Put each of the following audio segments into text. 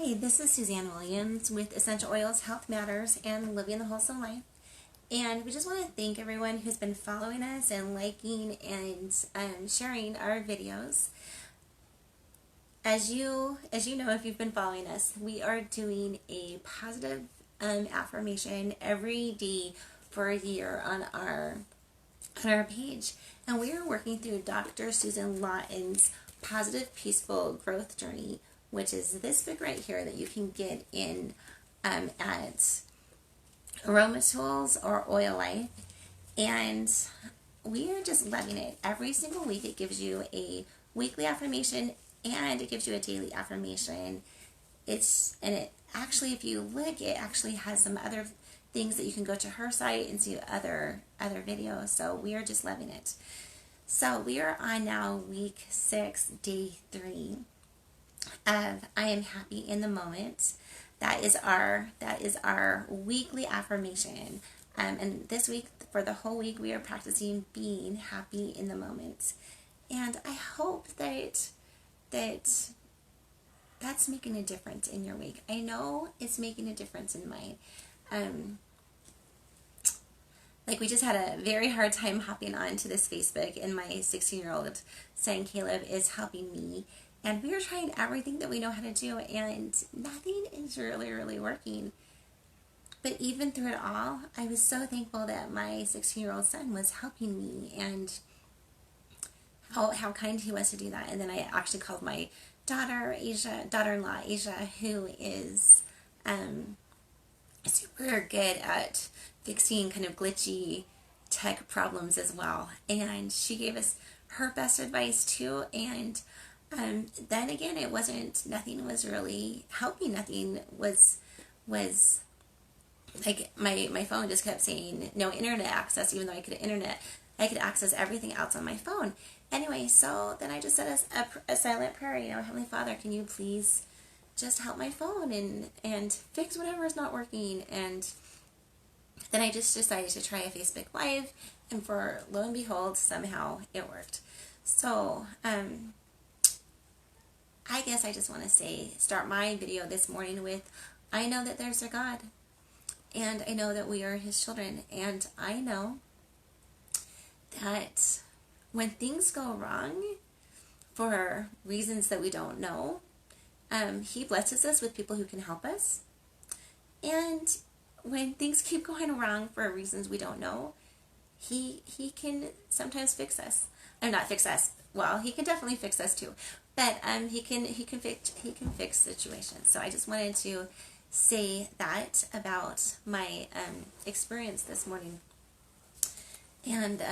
Hi, this is Suzanne Williams with Essential Oils, Health Matters, and Living the Wholesome Life. And we just want to thank everyone who's been following us and liking and sharing our videos. As you know, if you've been following us, we are doing a positive affirmation every day for a year on our page. And we are working through Dr. Susan Lawton's Positive Peaceful Growth Journey, which is this book right here that you can get in at Aroma Tools or Oil Life. And we are just loving it. Every single week it gives you a weekly affirmation and it gives you a daily affirmation. It actually, if you look, it actually has some other things that you can go to her site and see other videos. So we are just loving it. So we are on now week 6, day 3 of I am happy in the moment. That is our weekly affirmation. And this week, for the whole week, we are practicing being happy in the moment. And I hope that that's making a difference in your week. I know it's making a difference in mine. Like we just had a very hard time hopping onto this Facebook, and my 16-year-old son Caleb is helping me. And we are trying everything that we know how to do, and nothing is really working. But even through it all, I was so thankful that my 16-year-old son was helping me, and how kind he was to do that. And then I actually called my daughter-in-law, Asia, who is super good at fixing kind of glitchy tech problems as well. And she gave us her best advice too. And then again, nothing was really helping. Nothing was like my phone just kept saying no internet access, even though I could access everything else on my phone. Anyway, so then I just said a silent prayer, Heavenly Father, can you please just help my phone and fix whatever is not working? And then I just decided to try a Facebook Live, and for lo and behold, somehow it worked. So, I guess I just want to start my video this morning with, I know that there's a God, and I know that we are His children, and I know that when things go wrong for reasons that we don't know, He blesses us with people who can help us. And when things keep going wrong for reasons we don't know, He can sometimes fix us. Not fix us. Well, He can definitely fix us too. But he can fix situations. So I just wanted to say that about my experience this morning. And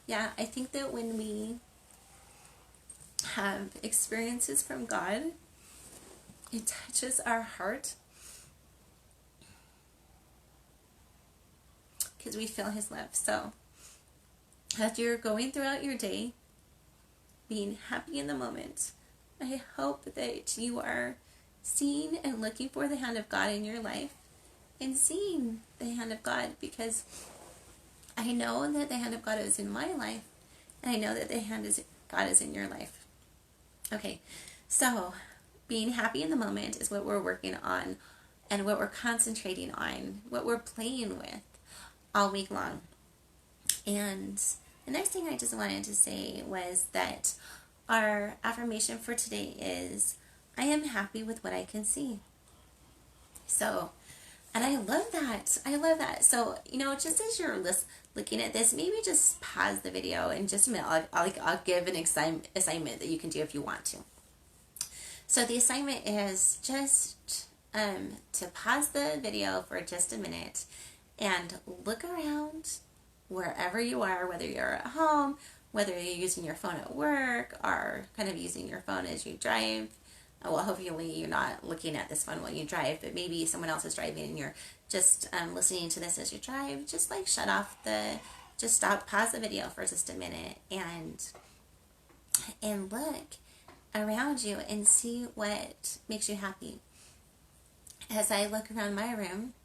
yeah, I think that when we have experiences from God, it touches our heart because we feel His love. So as you're going throughout your day, being happy in the moment, I hope that you are seeing and looking for the hand of God in your life and seeing the hand of God, because I know that the hand of God is in my life, and I know that the hand of God is in your life. Okay, so being happy in the moment is what we're working on and what we're concentrating on, what we're playing with all week long. And the next thing I just wanted to say was that our affirmation for today is, I am happy with what I can see. So, and I love that. I love that. So, just as you're looking at this, maybe just pause the video in just a minute. I'll give an assignment that you can do if you want to. So the assignment is just to pause the video for just a minute and look around wherever you are, whether you're at home, whether you're using your phone at work, or kind of using your phone as you drive. Well, hopefully you're not looking at this phone while you drive, but maybe someone else is driving and you're just listening to this as you drive. Just pause the video for just a minute and look around you and see what makes you happy. As I look around my room,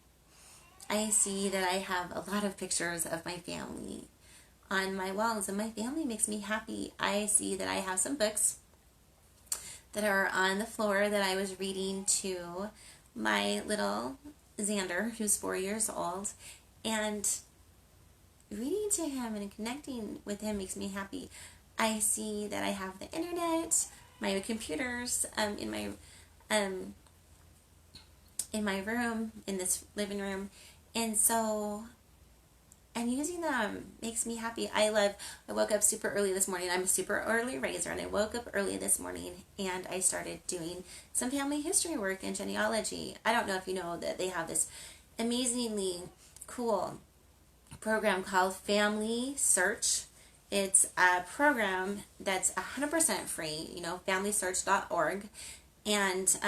I see that I have a lot of pictures of my family on my walls, and my family makes me happy. I see that I have some books that are on the floor that I was reading to my little Xander, who's 4 years old, and reading to him and connecting with him makes me happy. I see that I have the internet, my computers um, in my room, in this living room, and so and using them makes me happy. I woke up super early this morning. I'm a super early raiser, and I woke up early this morning and I started doing some family history work and genealogy. I don't know if you know that they have this amazingly cool program called Family Search. It's a program that's 100% free, familysearch.org. And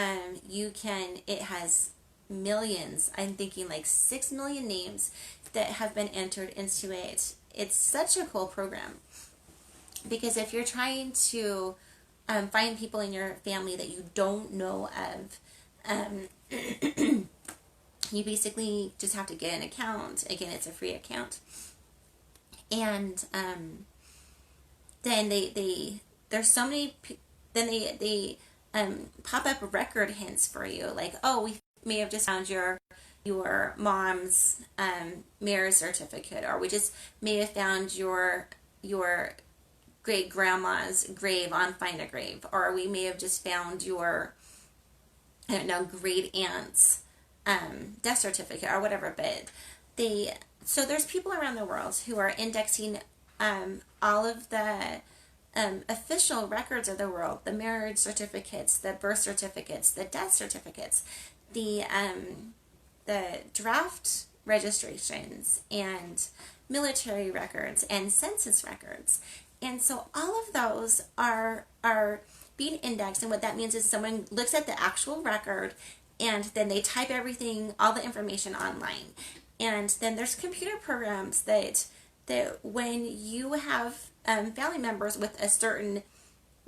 it has millions, I'm thinking like 6 million names that have been entered into it. It's such a cool program because if you're trying to find people in your family that you don't know of, you basically just have to get an account. Again, it's a free account. And then there's so many, then they pop up record hints for you. Like, oh, we may have just found your mom's marriage certificate, or we just may have found your great grandma's grave on Find a Grave, or we may have just found your, I don't know, great aunt's death certificate or whatever. But so there's people around the world who are indexing all of the official records of the world, the marriage certificates, the birth certificates, the death certificates, the draft registrations, and military records, and census records. And so all of those are being indexed, and what that means is someone looks at the actual record and then they type everything, all the information online. And then there's computer programs that when you have family members with a certain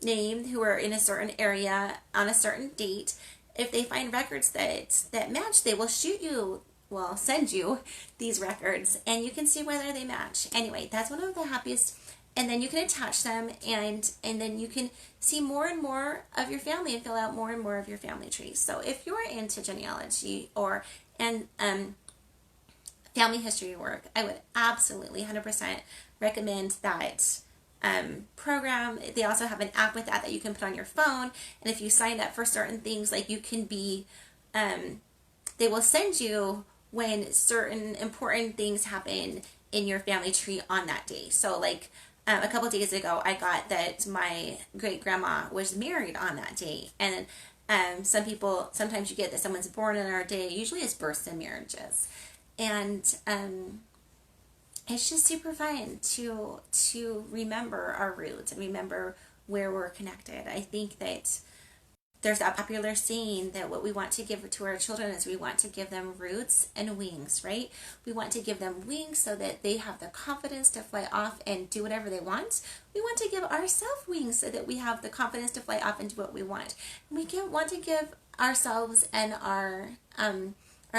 name who are in a certain area on a certain date, if they find records that match, they will send you these records, and you can see whether they match. Anyway, that's one of the happiest. And then you can attach them, and then you can see more and more of your family and fill out more and more of your family tree. So if you're into genealogy and family history work, I would absolutely 100% recommend that program. They also have an app with that you can put on your phone, and if you signed up for certain things, like you can be, they will send you when certain important things happen in your family tree on that day. So like a couple of days ago, I got that my great grandma was married on that day, and sometimes you get that someone's born on our day. Usually it's births and marriages. And it's just super fun to remember our roots and remember where we're connected. I think that there's that popular saying that what we want to give to our children is we want to give them roots and wings, right? We want to give them wings so that they have the confidence to fly off and do whatever they want. We want to give ourselves wings so that we have the confidence to fly off and do what we want. And we want to give ourselves and our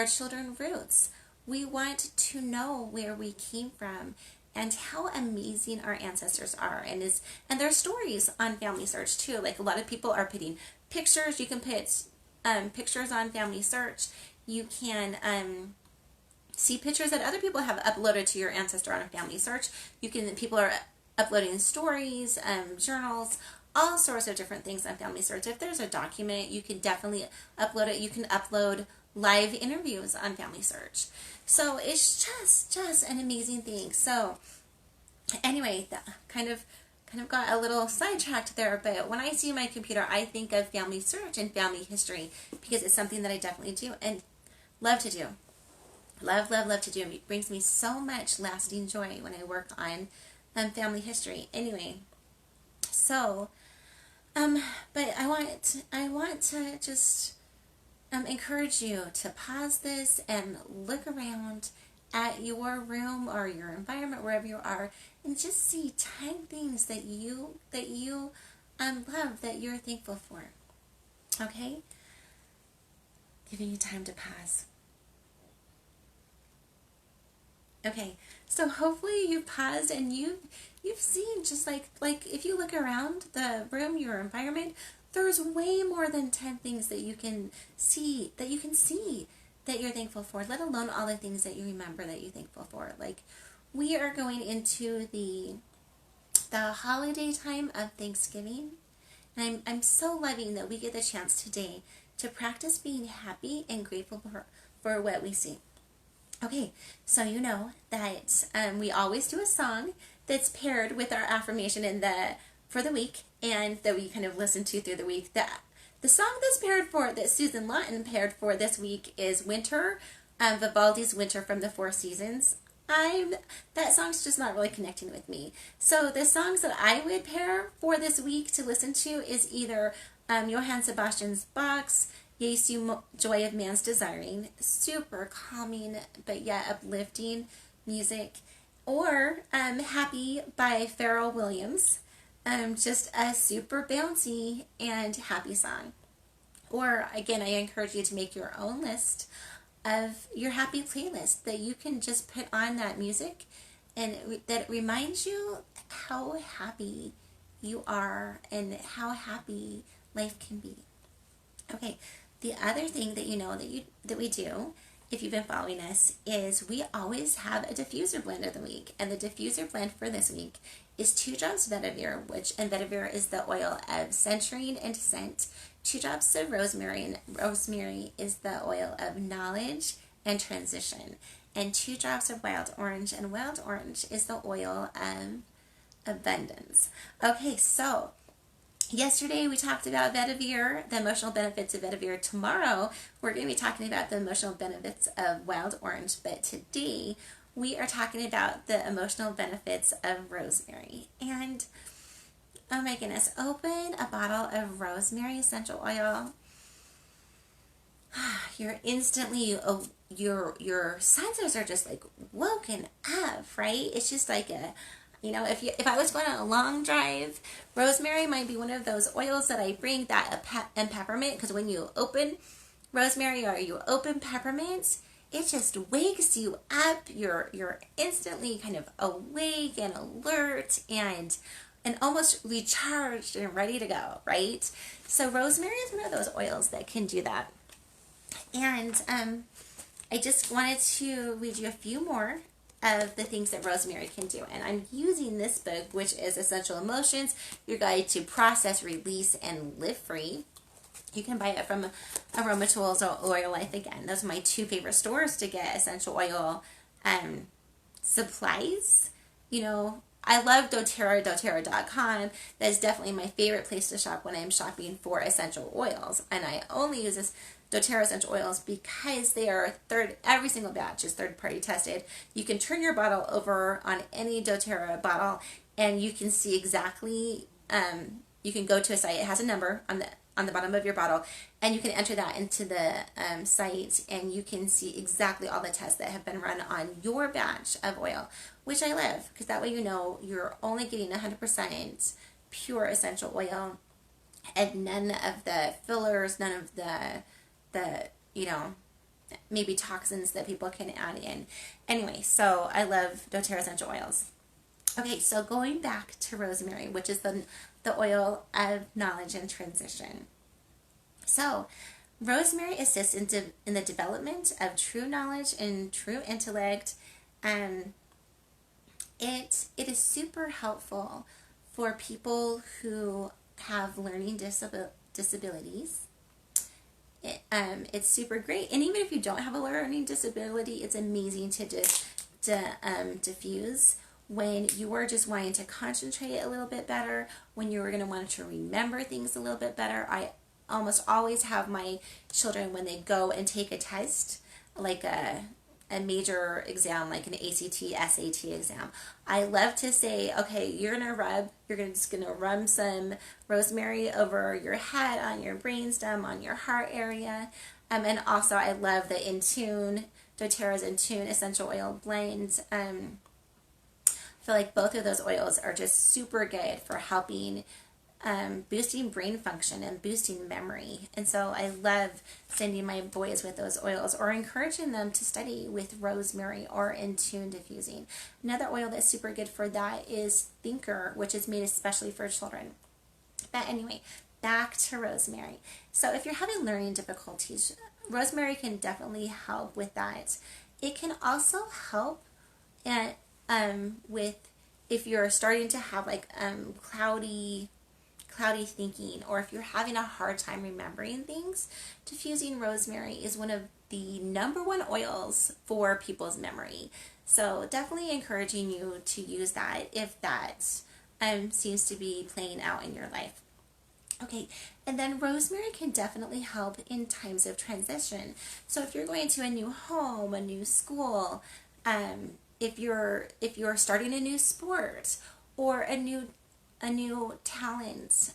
children roots. We want to know where we came from and how amazing our ancestors are, and there's stories on Family Search too. Like a lot of people are putting pictures. You can put pictures on Family Search. You can see pictures that other people have uploaded to your ancestor on Family Search. People are uploading stories, journals, all sorts of different things on Family Search. If there's a document, you can definitely upload it. You can upload live interviews on Family Search. So it's just an amazing thing. So anyway, that kind of got a little sidetracked there, but when I see my computer, I think of Family Search and family history because it's something that I definitely do and love to do. Love to do. It brings me so much lasting joy when I work on family history. Anyway, so but I want to just encourage you to pause this and look around at your room or your environment, wherever you are, and just see 10 things that you love, that you're thankful for. Okay? Giving you time to pause. Okay, so hopefully you've paused and you've seen, just like if you look around the room, your environment, there's way more than 10 things that you can see, that you're thankful for, let alone all the things that you remember that you're thankful for. Like, we are going into the holiday time of Thanksgiving, and I'm so loving that we get the chance today to practice being happy and grateful for what we see. Okay, so you know that we always do a song that's paired with our affirmation for the week, and that we kind of listen to through the week. The song that Susan Lawton paired for this week is Winter, Vivaldi's Winter from the Four Seasons. That song's just not really connecting with me. So the songs that I would pair for this week to listen to is either Johann Sebastian's Bach's Jesu, Joy of Man's Desiring, super calming but yet uplifting music, or Happy by Pharrell Williams, just a super bouncy and happy song. Or again, I encourage you to make your own list of your happy playlist that you can just put on that music, and that reminds you how happy you are and how happy life can be. Okay, the other thing that you know that we do, if you've been following us, is we always have a diffuser blend of the week, and the diffuser blend for this week is 2 drops Vetiver, and Vetiver is the oil of centering and scent, 2 drops of rosemary, and rosemary is the oil of knowledge and transition, and 2 drops of wild orange, and wild orange is the oil of abundance. Okay, so yesterday we talked about Vetiver, the emotional benefits of Vetiver. Tomorrow we're going to be talking about the emotional benefits of wild orange, but today we are talking about the emotional benefits of rosemary. And oh my goodness, open a bottle of rosemary essential oil. You're instantly, your senses are just like woken up, right? It's just like if I was going on a long drive, rosemary might be one of those oils that I bring, and peppermint, because when you open rosemary or you open peppermint, it just wakes you up. You're instantly kind of awake and alert and almost recharged and ready to go, right? So rosemary is one of those oils that can do that. And I just wanted to read you a few more of the things that rosemary can do. And I'm using this book, which is Essential Emotions, Your Guide to Process, Release, and Live Free. You can buy it from Aroma Tools or Oil Life. Again, those are my 2 favorite stores to get essential oil supplies. I love doTERRA, doTERRA.com. That is definitely my favorite place to shop when I'm shopping for essential oils. And I only use this doTERRA essential oils because they are every single batch is third-party tested. You can turn your bottle over on any doTERRA bottle, and you can see exactly, you can go to a site, it has a number on the bottom of your bottle, and you can enter that into the site, and you can see exactly all the tests that have been run on your batch of oil, which I love, because that way you know you're only getting 100% pure essential oil, and none of the fillers, none of the maybe toxins that people can add in. Anyway, so I love doTERRA essential oils. Okay, so going back to rosemary, which is the oil of knowledge and transition. So rosemary assists in the development of true knowledge and true intellect. It is super helpful for people who have learning disabilities. It's super great, and even if you don't have a learning disability, it's amazing to diffuse when you are just wanting to concentrate a little bit better, when you're going to want to remember things a little bit better. I almost always have my children, when they go and take a test, like a major exam, like an ACT, SAT exam, I love to say, okay, you're just going to rub some rosemary over your head, on your brainstem, on your heart area. And also I love the doTERRA's Intune essential oil blend. I feel like both of those oils are just super good for helping boosting brain function and boosting memory. And so I love sending my boys with those oils, or encouraging them to study with rosemary or Intune diffusing. Another oil that's super good for that is Thinker, which is made especially for children. But anyway, back to Rosemary. So if you're having learning difficulties, Rosemary can definitely help with that. It can also help at, with if you're starting to have like cloudy thinking, or if you're having a hard time remembering things. Diffusing rosemary is one of the #1 oils for people's memory. So definitely encouraging you to use that if that seems to be playing out in your life. Okay, and then rosemary can definitely help in times of transition. So if you're going to a new home, a new school, if you're starting a new sport or a new talent,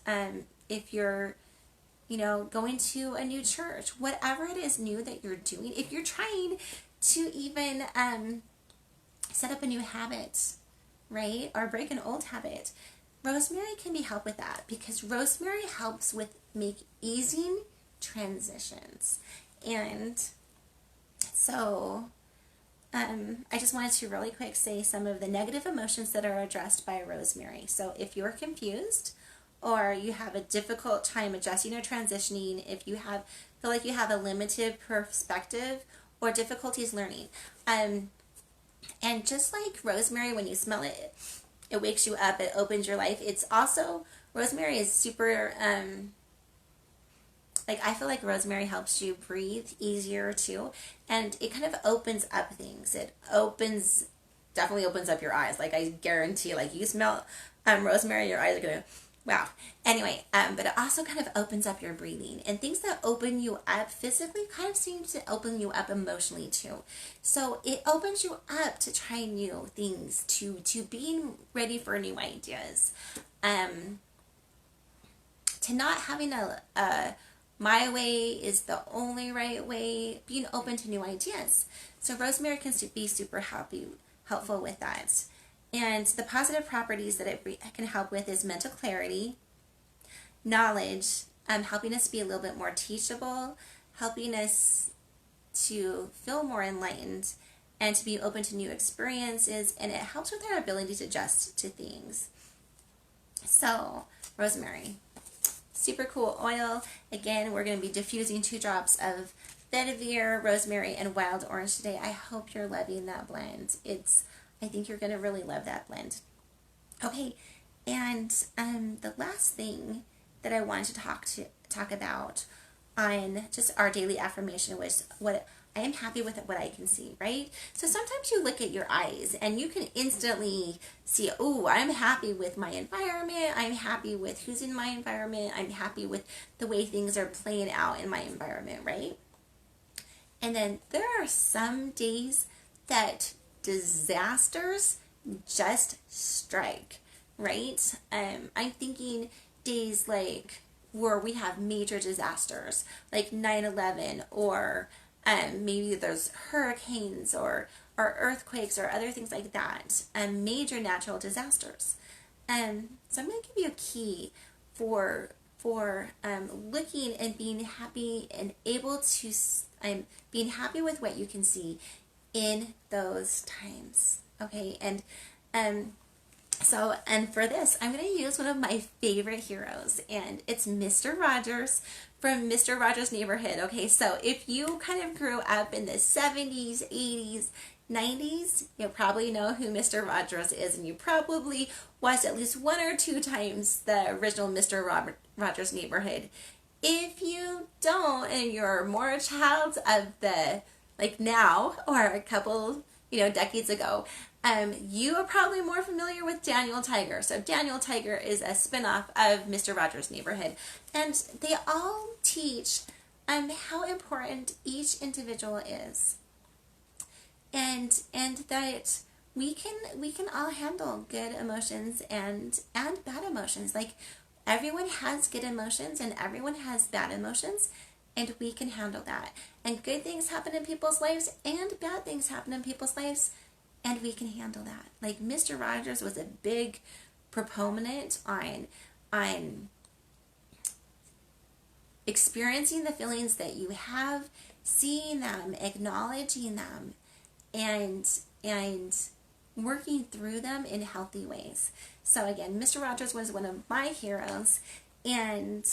if you're going to a new church, whatever it is new that you're doing, if you're trying to even set up a new habit, right, or break an old habit, rosemary can be help with that, because rosemary helps with easing transitions. And so I just wanted to really quick say some of the negative emotions that are addressed by rosemary. So if you're confused or you have a difficult time adjusting or transitioning, if you feel like you have a limited perspective or difficulties learning, and just like rosemary, when you smell it, it wakes you up, it opens your life. It's also, rosemary is super, I feel like rosemary helps you breathe easier too, and it kind of opens up things. It definitely opens up your eyes. Like, I guarantee, like, you smell rosemary, your eyes are gonna, wow. Anyway, but it also kind of opens up your breathing, and things that open you up physically kind of seem to open you up emotionally too. So it opens you up to trying new things, to being ready for new ideas, to not having a my way is the only right way, being open to new ideas. So rosemary can be super helpful with that. And the positive properties that it can help with is mental clarity, knowledge, helping us be a little bit more teachable, helping us to feel more enlightened, and to be open to new experiences, and it helps with our ability to adjust to things. So, rosemary, super cool oil. Again, we're going to be diffusing 2 drops of vetiver, rosemary, and wild orange today. I hope you're loving that blend. I think you're going to really love that blend. Okay, and the last thing that I wanted to talk about on just our daily affirmation was what I am happy with what I can see, right? So sometimes you look at your eyes and you can instantly see, oh, I'm happy with my environment. I'm happy with who's in my environment. I'm happy with the way things are playing out in my environment, right? And then there are some days that disasters just strike, right? I'm thinking days like where we have major disasters, like 9/11, or maybe there's hurricanes or earthquakes or other things like that, major natural disasters. So I'm going to give you a key for looking and being happy and able to being happy with what you can see in those times. Okay, and for this, I'm going to use one of my favorite heroes, and it's Mr. Rogers from Mr. Rogers' Neighborhood. Okay, so if you kind of grew up in the 70s, 80s, 90s, you'll probably know who Mr. Rogers is, and you probably watched at least 1 or 2 times the original Mr. Rogers' Neighborhood. If you don't, and you're more a child of the, like, now, or a couple, decades ago, you are probably more familiar with Daniel Tiger. So Daniel Tiger is a spinoff of Mr. Rogers' Neighborhood, and they all teach how important each individual is, and that we can all handle good emotions and bad emotions. Like, everyone has good emotions and everyone has bad emotions, and we can handle that. And good things happen in people's lives and bad things happen in people's lives, and we can handle that. Like, Mr. Rogers was a big proponent on experiencing the feelings that you have, seeing them, acknowledging them, and working through them in healthy ways. So again, Mr. Rogers was one of my heroes, and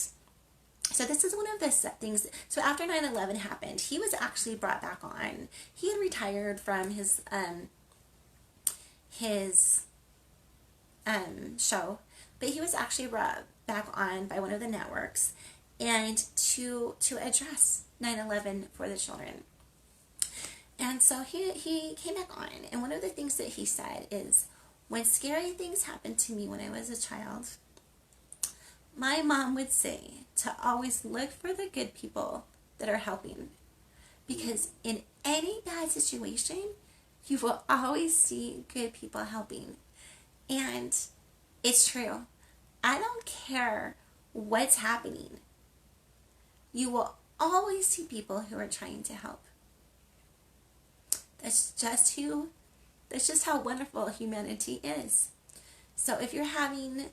So this is one of the things. So after 9/11 happened, he was actually brought back on. He had retired from his show, but he was actually brought back on by one of the networks, and to address 9/11 for the children. And so he came back on, and one of the things that he said is, when scary things happened to me when I was a child, my mom would say to always look for the good people that are helping. Because in any bad situation, you will always see good people helping. And it's true. I don't care what's happening. You will always see people who are trying to help. That's just how wonderful humanity is. So if you're having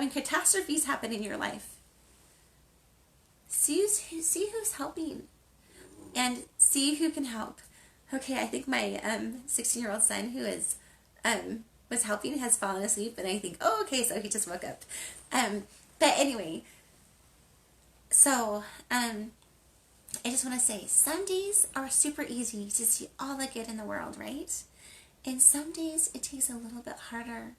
catastrophes happen in your life, see who's helping and see who can help. Okay, I think my 16-year-old son who is was helping has fallen asleep, and I think, oh, okay, so he just woke up. But anyway, so I just want to say, some days are super easy to see all the good in the world, right? And some days it takes a little bit harder.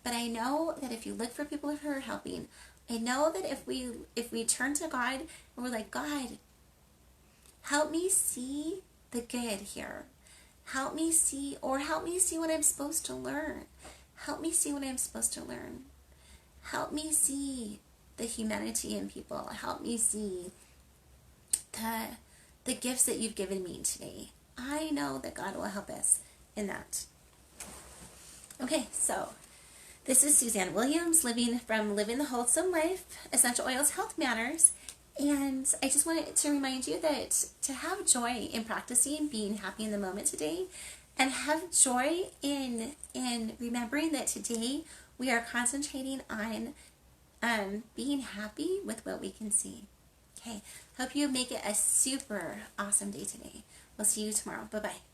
But I know that if you look for people who are helping, I know that if we turn to God and we're like, God, help me see the good here. Help me see what I'm supposed to learn. Help me see what I'm supposed to learn. Help me see the humanity in people. Help me see the gifts that you've given me today. I know that God will help us in that. Okay, so this is Suzanne Williams, Living the Wholesome Life, Essential Oils, Health Matters. And I just wanted to remind you that to have joy in practicing being happy in the moment today, and have joy in remembering that today we are concentrating on being happy with what we can see. Okay, hope you make it a super awesome day today. We'll see you tomorrow. Bye-bye.